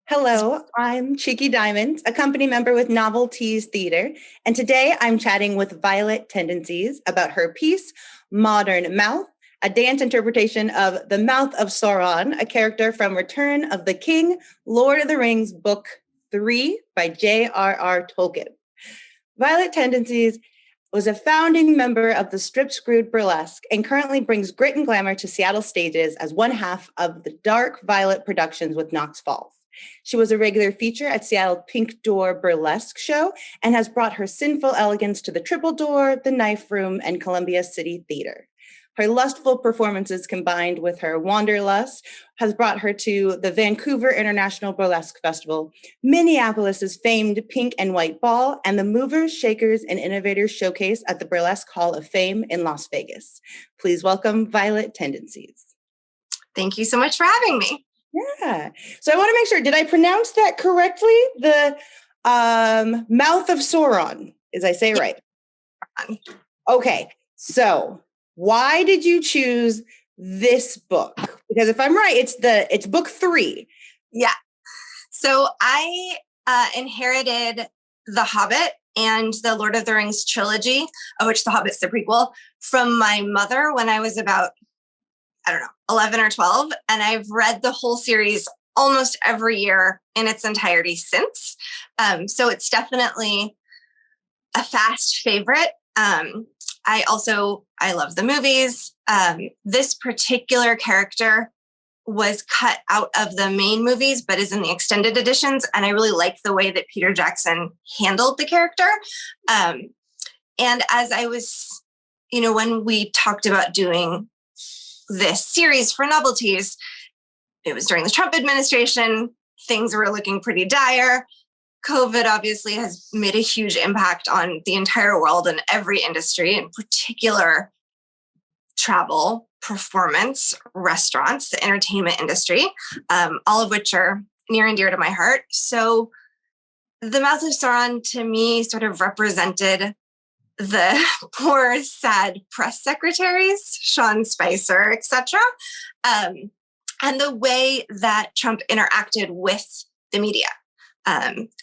Hello, I'm Cheeky Diamondz, a company member with Novelties Theater, and today I'm chatting with Violet Tendencies about her piece, Modern Mouth, a dance interpretation of The Mouth of Sauron, a character from Return of the King, Lord of the Rings, Book 3 by J.R.R. Tolkien. Violet Tendencies was a founding member of the Strip Screwed Burlesque and currently brings grit and glamour to Seattle stages as one half of the Dark Violet Productions with Knox Falls. She was a regular feature at Seattle Pink Door Burlesque Show and has brought her sinful elegance to the Triple Door, the Knife Room, and Columbia City Theater. Her lustful performances combined with her wanderlust has brought her to the Vancouver International Burlesque Festival, Minneapolis's famed Pink and White Ball, and the Movers, Shakers, and Innovators Showcase at the Burlesque Hall of Fame in Las Vegas. Please welcome Violet Tendencies. Thank you so much for having me. Yeah. So I want to make sure, did I pronounce that correctly? The Mouth of Sauron, as I say right? Okay. So why did you choose this book? Because if I'm right, it's book 3. Yeah. So I inherited The Hobbit and the Lord of the Rings trilogy, of which The Hobbit's the prequel, from my mother when I was about 11 or 12. And I've read the whole series almost every year in its entirety since. So it's definitely a fast favorite. I love the movies. This particular character was cut out of the main movies, but is in the extended editions. And I really like the way that Peter Jackson handled the character. And as I was, when we talked about doing this series for Novelties, it was during the Trump administration. Things were looking pretty dire. COVID obviously has made a huge impact on the entire world and every industry, in particular travel, performance, restaurants, the entertainment industry, all of which are near and dear to my heart. So The Mouth of Sauron to me sort of represented the poor, sad press secretaries, Sean Spicer, etc., and the way that Trump interacted with the media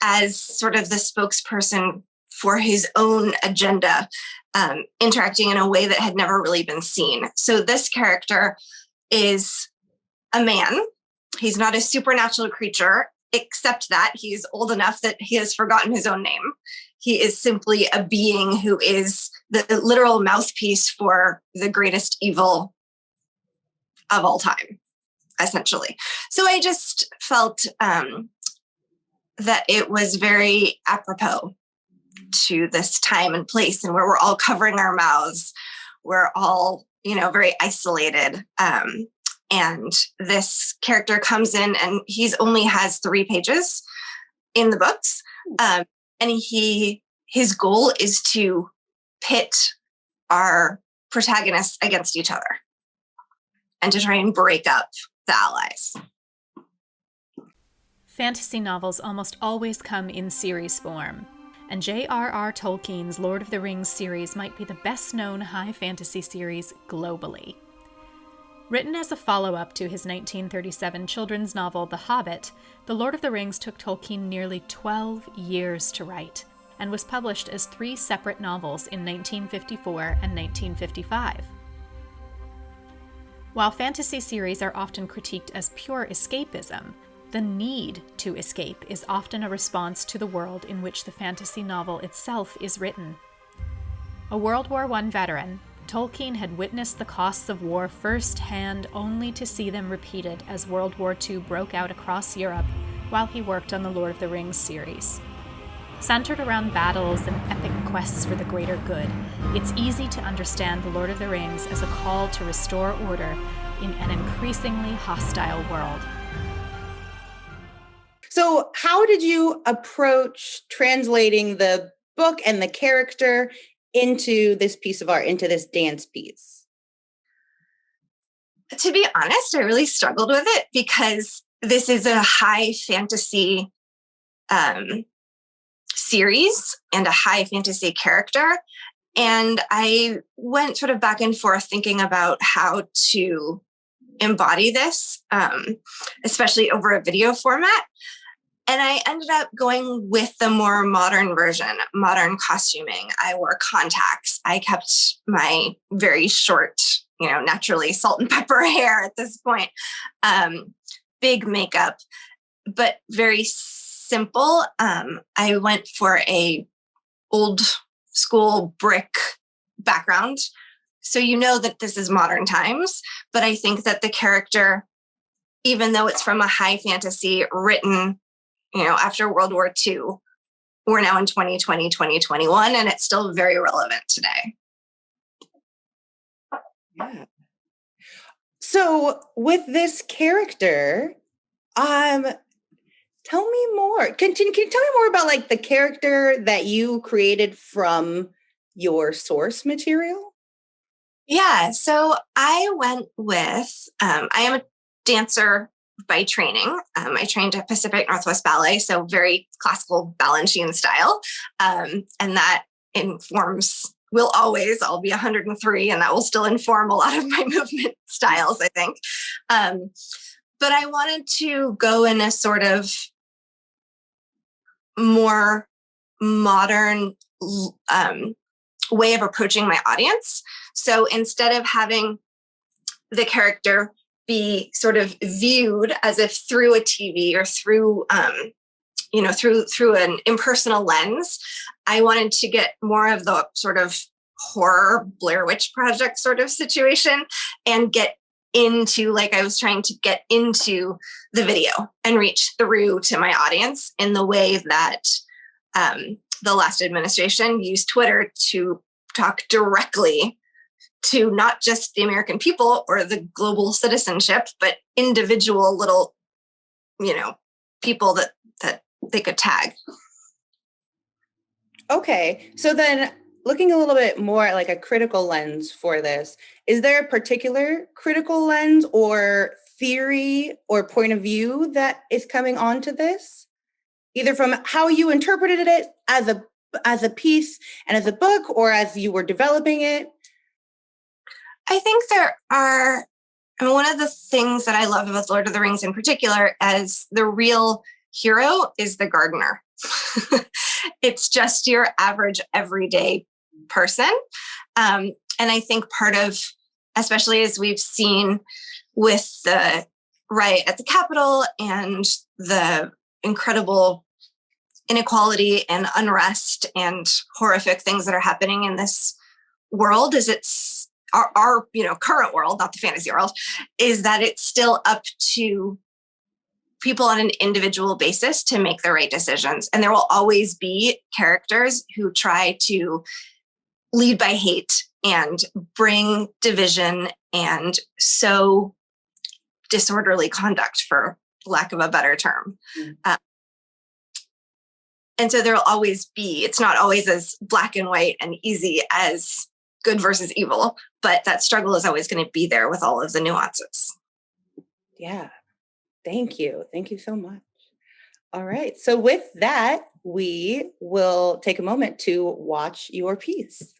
as sort of the spokesperson for his own agenda, interacting in a way that had never really been seen. So this character is a man. He's not a supernatural creature, except that he's old enough that he has forgotten his own name. He is simply a being who is the literal mouthpiece for the greatest evil of all time, essentially. So I just felt that it was very apropos to this time and place, and where we're all covering our mouths. We're all, very isolated. And this character comes in, and he's only has 3 pages in the books. And his goal is to pit our protagonists against each other and to try and break up the allies. Fantasy novels almost always come in series form, and J.R.R. Tolkien's Lord of the Rings series might be the best-known high fantasy series globally. Written as a follow-up to his 1937 children's novel The Hobbit, The Lord of the Rings took Tolkien nearly 12 years to write, and was published as 3 separate novels in 1954 and 1955. While fantasy series are often critiqued as pure escapism, the need to escape is often a response to the world in which the fantasy novel itself is written. A World War I veteran, Tolkien had witnessed the costs of war firsthand, only to see them repeated as World War II broke out across Europe while he worked on the Lord of the Rings series. Centered around battles and epic quests for the greater good, it's easy to understand the Lord of the Rings as a call to restore order in an increasingly hostile world. So how did you approach translating the book and the character into this piece of art, into this dance piece? To be honest, I really struggled with it because this is a high fantasy series and a high fantasy character. And I went sort of back and forth thinking about how to embody this, especially over a video format. And I ended up going with the more modern version, modern costuming. I wore contacts. I kept my very short, naturally salt and pepper hair at this point. Big makeup, but very simple. I went for a old school brick background. So that this is modern times, but I think that the character, even though it's from a high fantasy written, after World War II, we're now in 2020, 2021, and it's still very relevant today. Yeah. So with this character, tell me more. Can you tell me more about like the character that you created from your source material? Yeah, so I went with, I am a dancer by training. I trained at Pacific Northwest Ballet, so very classical Balanchine style. And that I'll be 103, and that will still inform a lot of my movement styles, I think. But I wanted to go in a sort of more modern way of approaching my audience. So instead of having the character be sort of viewed as if through a TV or through, through an impersonal lens, I wanted to get more of the sort of horror Blair Witch Project sort of situation and get into, like, I was trying to get into the video and reach through to my audience in the way that the last administration used Twitter to talk directly to not just the American people or the global citizenship, but individual little, people that they could tag. Okay. So then looking a little bit more at like a critical lens for this, is there a particular critical lens or theory or point of view that is coming onto this? Either from how you interpreted it as a piece and as a book, or as you were developing it? I think there are, one of the things that I love about Lord of the Rings in particular is the real hero is the gardener. It's just your average everyday person. And I think part of, especially as we've seen with the riot at the Capitol and the incredible inequality and unrest and horrific things that are happening in this world, is it's our current world, not the fantasy world, is that it's still up to people on an individual basis to make the right decisions. And there will always be characters who try to lead by hate and bring division and sow disorderly conduct, for lack of a better term. And so there will always be, it's not always as black and white and easy as good versus evil, but that struggle is always going to be there with all of the nuances. Yeah. Thank you. Thank you so much. All right. So with that, we will take a moment to watch your piece.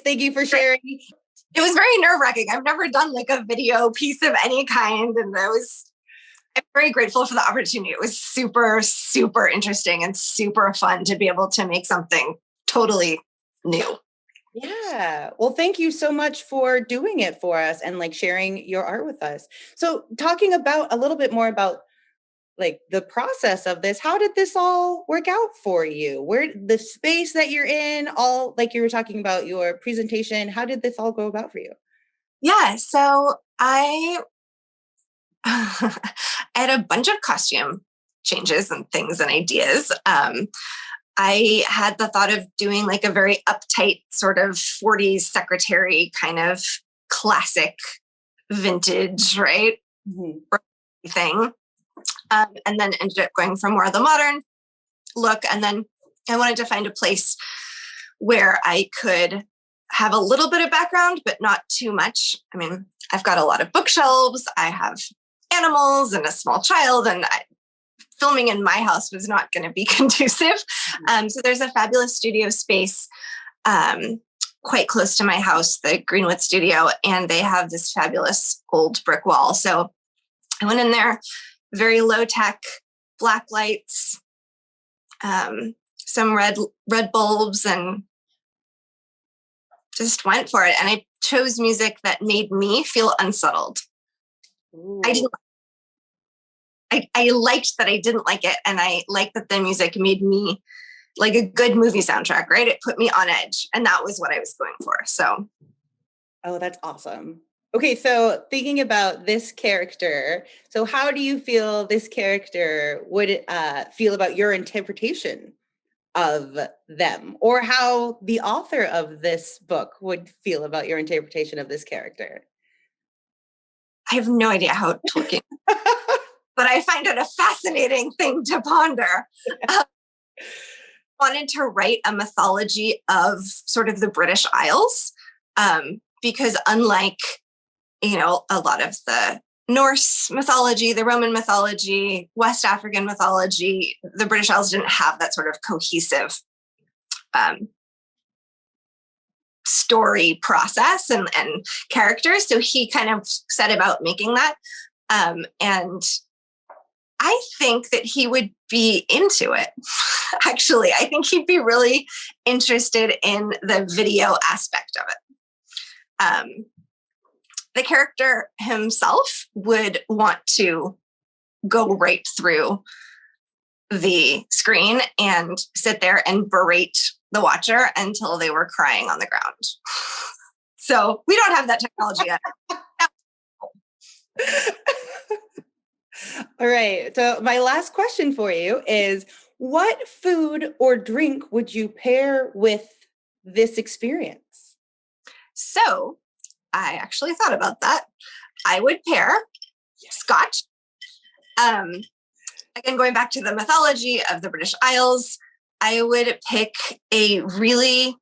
Thank you for sharing. It was very nerve-wracking. I've never done like a video piece of any kind. And I'm very grateful for the opportunity. It was super, super interesting and super fun to be able to make something totally new. Yeah. Well, thank you so much for doing it for us and like sharing your art with us. So talking about a little bit more about like the process of this, how did this all work out for you? Where the space that you're in, all like you were talking about your presentation, how did this all go about for you? Yeah. So I had a bunch of costume changes and things and ideas. I had the thought of doing like a very uptight sort of 40s secretary kind of classic vintage, right? Thing. And then ended up going for more of the modern look. And then I wanted to find a place where I could have a little bit of background, but not too much. I mean, I've got a lot of bookshelves. I have animals and a small child, and filming in my house was not going to be conducive. So there's a fabulous studio space quite close to my house, the Greenwood Studio, and they have this fabulous old brick wall. So I went in there, very low tech, black lights, some red bulbs, and just went for it. And I chose music that made me feel unsettled. Ooh. I liked that I didn't like it. And I liked that the music made me like a good movie soundtrack, right? It put me on edge. And that was what I was going for. So. Oh, that's awesome. Okay. So thinking about this character, so how do you feel this character would feel about your interpretation of them, or how the author of this book would feel about your interpretation of this character? I have no idea how Tolkien, but I find it a fascinating thing to ponder. Wanted to write a mythology of sort of the British Isles, because unlike, a lot of the Norse mythology, the Roman mythology, West African mythology, the British Isles didn't have that sort of cohesive story process and characters. So he kind of set about making that. And I think that he would be into it. Actually, I think he'd be really interested in the video aspect of it. The character himself would want to go right through the screen and sit there and berate the watcher until they were crying on the ground. So we don't have that technology yet. All right. So my last question for you is, what food or drink would you pair with this experience? So I actually thought about that. I would pair scotch. Again, going back to the mythology of the British Isles, I would pick a really,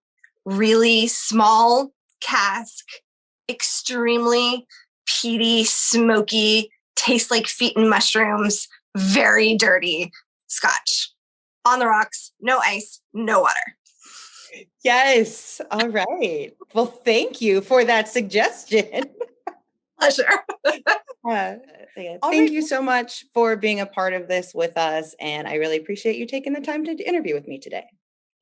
really small cask, extremely peaty, smoky, tastes like feet and mushrooms, very dirty scotch. On the rocks, no ice, no water. Yes. All right. Well, thank you for that suggestion. Pleasure. Thank you so much for being a part of this with us. And I really appreciate you taking the time to interview with me today.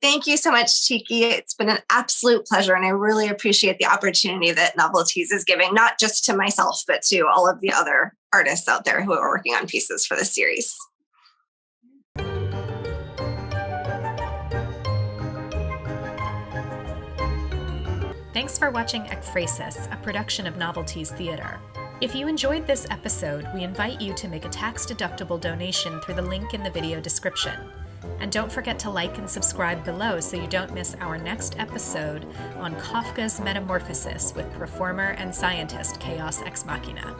Thank you so much, Cheeky. It's been an absolute pleasure. And I really appreciate the opportunity that Novelties is giving, not just to myself, but to all of the other artists out there who are working on pieces for this series. Thanks for watching Ekphrasis, a production of Novelties Theatre. If you enjoyed this episode, we invite you to make a tax-deductible donation through the link in the video description. And don't forget to like and subscribe below so you don't miss our next episode on Kafka's Metamorphosis with performer and scientist Chaos Ex Machina.